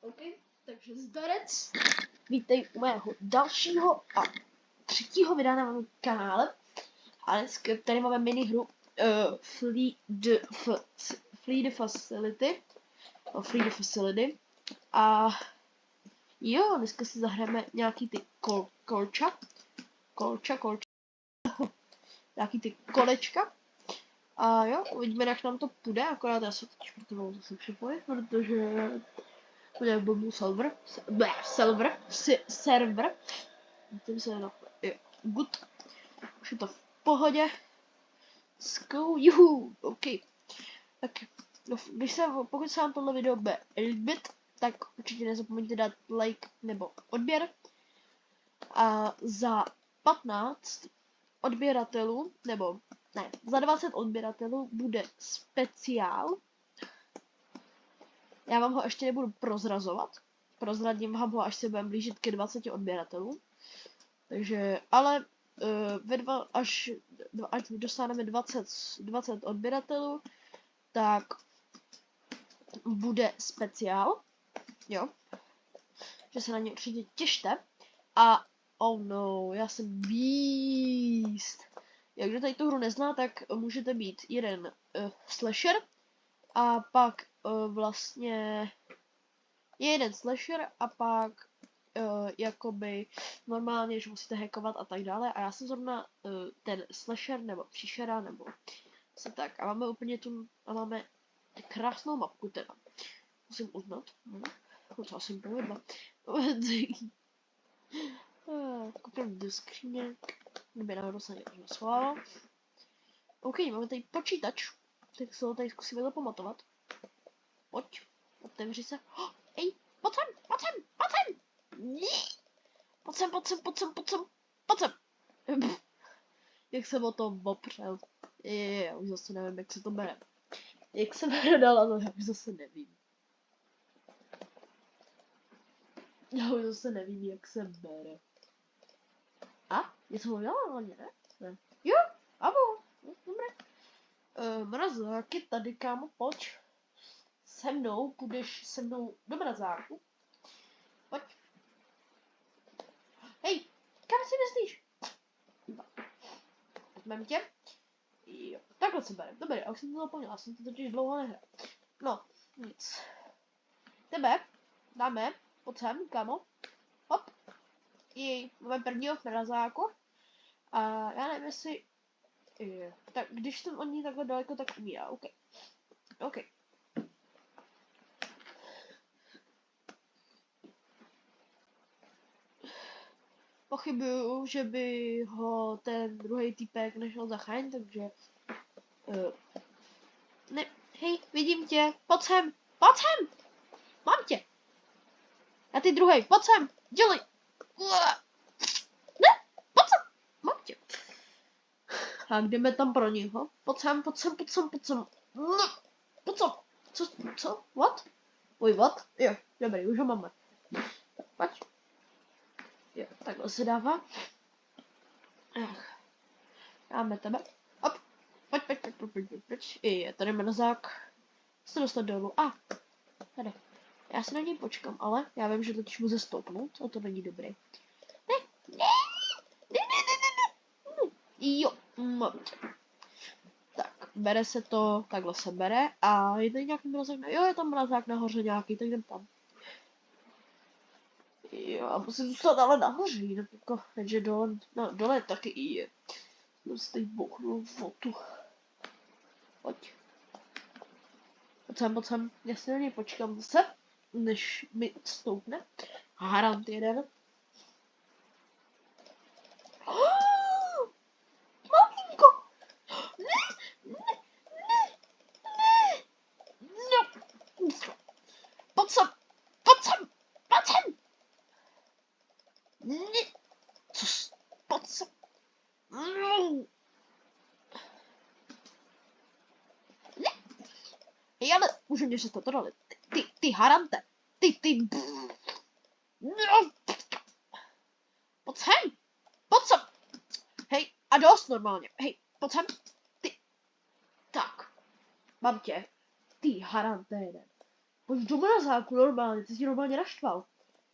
OK, takže zdarec. Vítej u mého dalšího a třetího videa na mém kanále. A dneska tady máme minihru Flee the Facility. A jo, dneska si zahrajeme nějaký ty kolča. Nějaký ty kolečka. A jo, uvidíme, jak nám to půjde, akorát já se teď potřebuji zase připojit, protože bude blbý server. Tím se jo, good. Už je to v pohodě. Let's go, juhu, OK. Tak, no, pokud se vám tohle video bude líbit, tak určitě nezapomeňte dát like nebo odběr. A za 15 odběratelů, nebo ne, za 20 odběratelů bude speciál. Já vám ho ještě nebudu prozrazovat. Prozradím vám ho, až se budeme blížit ke 20 odběratelům. Takže, ale až dosáhneme 20 odběratelů, tak bude speciál. Jo. Že se na ně určitě těšte. A oh no, já jsem beast. Jak kdo tady tu hru nezná, tak můžete být jeden slasher a pak vlastně je jeden slasher a pak jakoby normálně, že musíte hackovat a tak dále. A já jsem zrovna ten slasher nebo příšera nebo se tak. A máme úplně tu, a máme krásnou mapku teda. Musím uznat. Docela jsem povedla. Koupím do skříněk, kdyby náhodou se někdo schovával. OK, máme tady počítač, tak se ho tady zkusíme zapamatovat. Pojď, otevři se. Oh, ej, pojď sem. Pojď sem. Jak jsem o tom opřel. Já už zase nevím, jak se to bere. Jak se bere dala, to já už zase nevím. Já už zase nevím, jak se bere. A? Něco udělala hlavně, ne? Jo, abo, dobré. Mrazáky tady, kámo, pojď. Se mnou, půjdeš se mnou do mrazáku. Pojď. Hej, kam si myslíš? Vezmeme tě. Jo, takhle se bere. Dobré, a už jsem to zapomněla, jsem to totiž dlouho nehrál. No, nic. Tebe dáme, pojď sem, kámo. Hop. Máme prvního mrazáku. A já nevím, jestli... Tak když jsem od ní takhle daleko, tak umírá. OK. Pochybuju, že by ho ten druhý týpek nešel zachránit, takže... Ne, hej, vidím tě, pojď sem! Mám tě! A ty druhý, pojď sem, dělej! Ne, pojď sem, mám tě! A jdeme tam pro něho. Pojď sem. No, pojď sem. Co? What? Oj, what? Jo, dobrý, už ho máme. Tak, pojď. Jo, takhle se dává. Dáme tebe. Hop. Pojď. Je tady mrzák. Se dostat dolů. Tady. Já si na něj počkám, ale já vím, že totiž může stoupnout. A to není dobré. Ne. Jo, mám tě. Tak, bere se to, takhle se bere a je tady nějaký mrazák, jo, je tam mrazák nahoře nějaký, tak jdem tam. Jo, a musím zůstat ale nahoře, jinak jako, takže dole taky i je. Jsem si teď bouchnul vodu. Pojď. Pojď sem, já si na něj počkám zase, než mi stoupne. Harant jeden. Pojď sem! Pojď sem! Hej, ale už mě se to dali. Ty harante! Ty! Pojď sem! Hej, a dost normálně. Hej, pojď sem! Ty! Tak. Mám tě. Ty harante jeden. Pojď do mrazáku, normálně, ty jsi normálně naštval.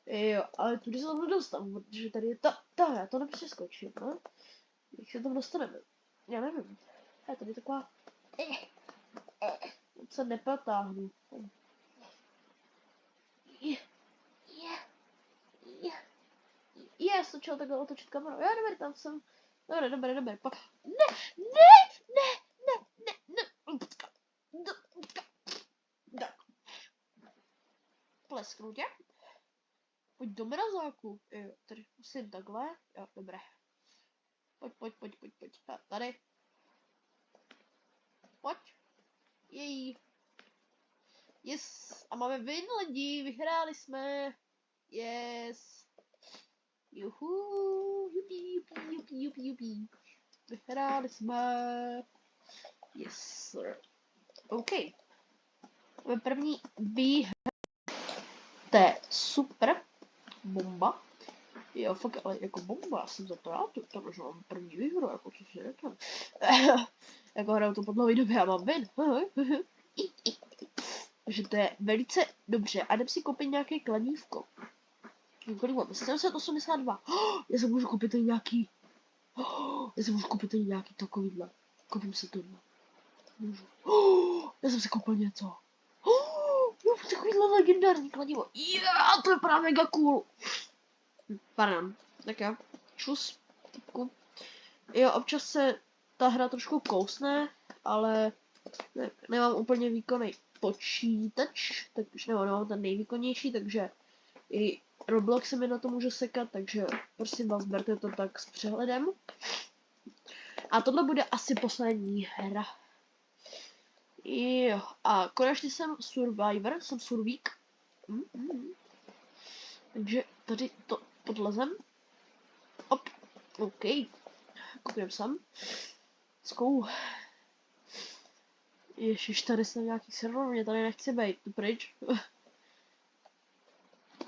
Jo, ale tudy se tam nedostanu, protože tady je ta, já to nepřeskočím, no. Jak se tam dostaneme? Já nevím. Je tady taková... se nepotáhnu. Stačilo takhle otočit kameru. Já dobrý, tam jsem. Dobré. Ne. Tak. Plesknu tě. Pojď do mrazáku. Jo, tady musím takhle. Jo, dobré. Pojď. Tady. Pojď. Jej. Yes. A máme win, lidi. Vyhráli jsme. Yes. Juhu. Jupi. Vyhráli jsme. Yes, sir. OK. Máme první výhra. To je super. Bomba. Jo, fakt, ale jako bomba, já jsem za to rád, protože mám první výhru, jako co si řeknu. Jako hraju to po dlouhé době a mám win. Takže to je velice dobře. A jdem si koupit nějaké kladívko. Kolik mám? 782. Já se můžu koupit tady nějaký... Já se můžu koupit tady nějaký takovýhle. Koupím si tohle. Můžu. Já jsem si koupil něco. Jo, takovýhle legendární kladivo. To je právě mega cool. Pardon. Tak jo. Čus. Typku. Jo, občas se ta hra trošku kousne, ale nemám úplně výkonný počítač, takže nemám ten nejvýkonnější, takže i Roblox se mi na to může sekat, takže prosím vás, berte to tak s přehledem. A tohle bude asi poslední hra. Jo, a konečně jsem Survivor, jsem Survík. Takže tady to podlezem. Op, OK. Koupím sem. Zkou. Ježiš, tady jsem nějaký server, mě tady nechci být, tu pryč.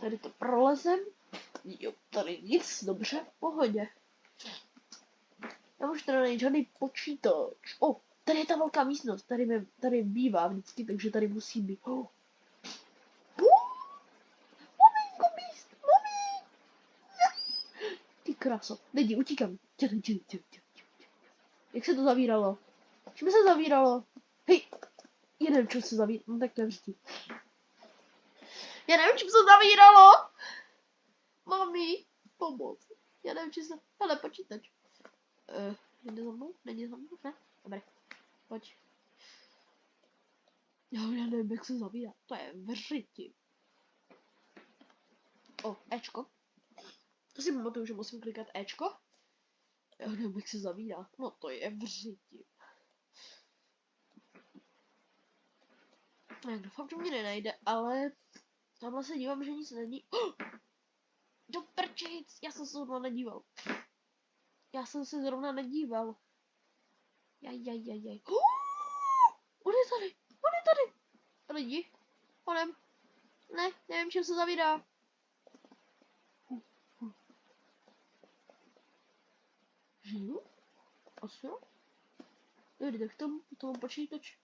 Tady to prolezem. Jo, tady nic, dobře, v pohodě. Já už teda nejít žádný počítač. Tady je ta velká místnost, tady bývá vždycky, takže tady musí být. Maminko, míst, mami! Ty kráso, lidi, utíkám. Jak se to zavíralo? Čím se zavíralo? Hej, já nevím, čím se zavíralo, no tak nevřítí. Já nevím, čím se zavíralo. Mami, pomoc. Já nevím, čím se... Hele, počítač. Jde za mnou? Není za mnou? Ne? Dobré. Pojď. Já nevím, jak se zavírá. To je vřiti. Ečko. To si pamatuju, že musím klikat Ečko. Já nevím, jak se zavírá. No to je vřiti. Já doufám, že mě nenajde, ale... Tamhle se dívám, že nic není. Do prčic! Já jsem se zrovna nedíval. Jaj. On je tady! Lidi, honem. Ne, nevím, čím se zavírá. Žiju? Asi jo? Dobrý, tak tomu počítač.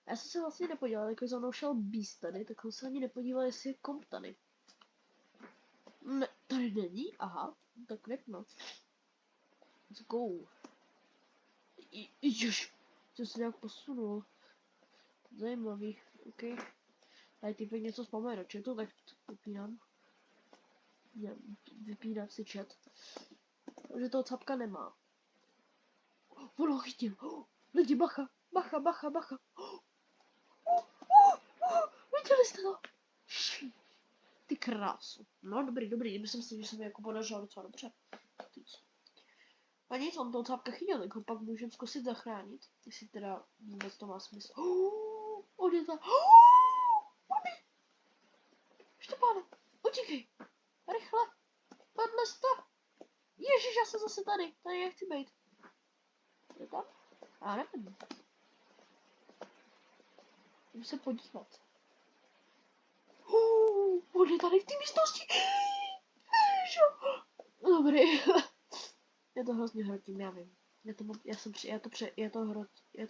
Já jsem se vlastně nepodíval, jako za mnou šel Beast tady, tak jsem se ani nepodíval, jestli je komp tady. Ne, tady není? Aha, tak věkno. Let's go. Ježiš, jsem se nějak posunul. Zajímavý, OK. Tady typek něco z pomeroče, tak vypínám. Vypínám si chat. Takže toho capka nemá. Ono chytil. Lidi, bacha. Viděli jste to? Ty krásu. No dobrý, myslím si, že se mi jako podařilo docela dobře. A nic, on toho cápka chytil, tak ho pak můžeme zkusit zachránit. Jestli teda vůbec to má smysl. On je tam. Mami! Štěpáne, utíkej! Rychle! Padle to! Ježiš, já jsem zase tady nechci být. Je tam? Já nevím. Jdu se podívat. On je tady v té místnosti. Dobrý. Je to hrozně hrotím, já vím. Je to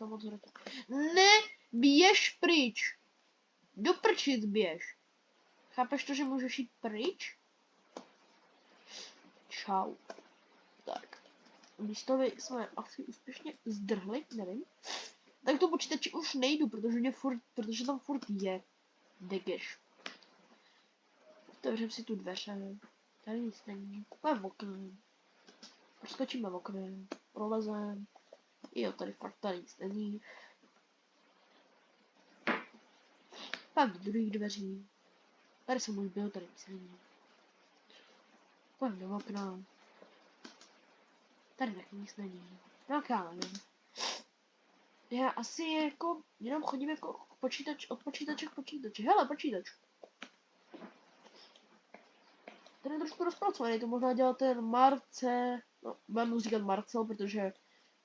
moc hrotím. Ne, běž pryč. Doprčit běž. Chápeš to, že můžeš jít pryč? Čau. Tak. Místovi jsme asi úspěšně zdrhli, nevím. Tak to počítači už nejdu, protože tam furt je. Degeš. Otevřem si tu dveře. Tady nic není. Půjdeme oknem. Proskočíme oknem. Prolezem. Jo, tady nic není. Půjdeme do druhých dveří. Tady jsem už byl, tady nic není. Půjdeme do okna. Tady taky nic není. No kámen. Já asi jako jenom chodím jako od počítače k počítači. Hele, počítač. Ten je trošku rozpracovaný, to možná dělá ten Marce. No, budeme mu říkat Marcel, protože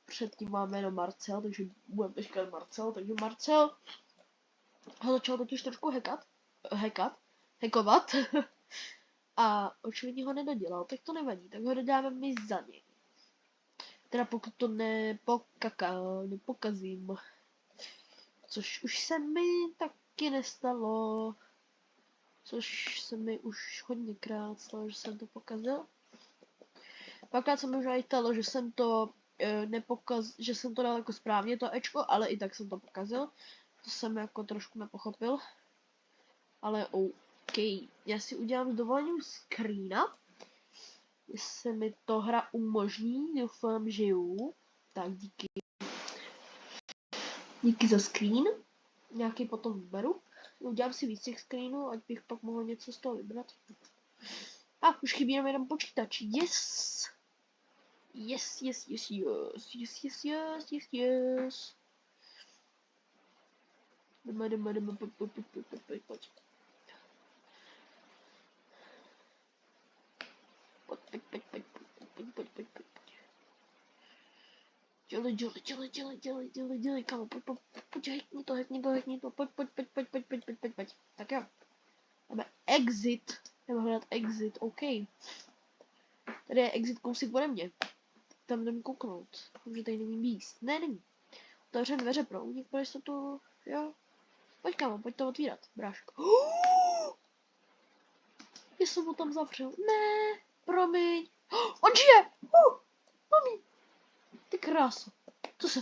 předtím máme jenom Marcel, takže budeme říkat Marcel, takže Marcel ho začal totiž trošku hackovat. A očividně ho nedodělal, tak to nevadí, tak ho dodáme my za něj. Teda pokud to nepokazím. Což už se mi taky nestalo. Což se mi už hodněkrát stalo, že jsem to pokazil. Párkrát se mi už aj stalo, že jsem to že jsem to dal jako správně to Ečko, ale i tak jsem to pokazil. To jsem jako trošku nepochopil. Ale OK. Já si udělám s dovolením screena. Jestli mi to hra umožní, doufám, že jo. Tak díky. Díky za screen. Nějaký potom vyberu. Udělám si víc těch screenů, ať bych pak mohl něco z toho vybrat. A už chybí jenom jeden počítač. Yes! Yes. Jdeme, pojď. Dělej, kámo, pojď, hackni to, pojď. Tak jo. Jdeme exit, jdeme hledat exit, OK. Tady je exit kousek ode mě. Tam jdem kouknout, že tady není míst. Ne, není. Otevřem dveře pro únik, pro jistotu, jo. Pojď, kámo, pojď to otvírat, bráško. Já jsem ho tam zavřel, ne, promiň. On žije, mami. Ty kráso. Co se?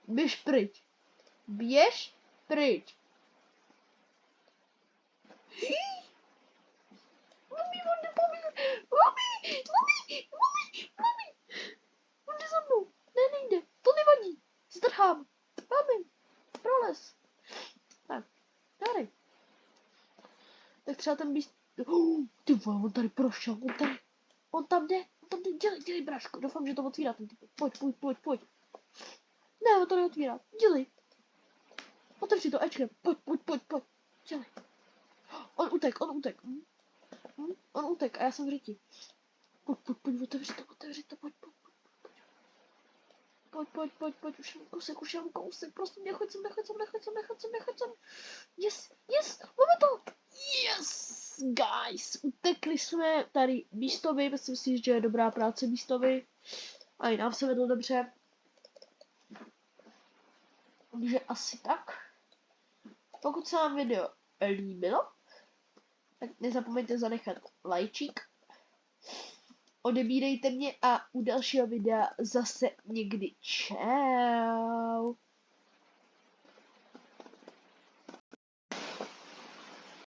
Běž pryč. Mami, on jde po mně. Mami. On jde za mnou. Ne, nejde. To nevadí. Zdrhám. Mami. Prolez. Tak. Tady. Tak třeba ten bys... Ty vole, on tady prošel. On tam jde. Dělej, bráško. Doufám, že to otvírá ten typ. Pojď. Ne, on to neotvírá. Dělej. Otevři to Ečkem. Pojď. Dělej. On utek. On utek a já jsem v řiti. Pojď, otevři to, pojď. Pojď, už jenom kousek, prostě nechoď sem. Yes, máme to. Yes, guys, utekli jsme tady místovi, myslím si, že je dobrá práce místovi. A i nám se vedlo dobře. Takže asi tak. Pokud se vám video líbilo, tak nezapomeňte zanechat lajčík. Odebírejte mě a u dalšího videa zase někdy. Čau.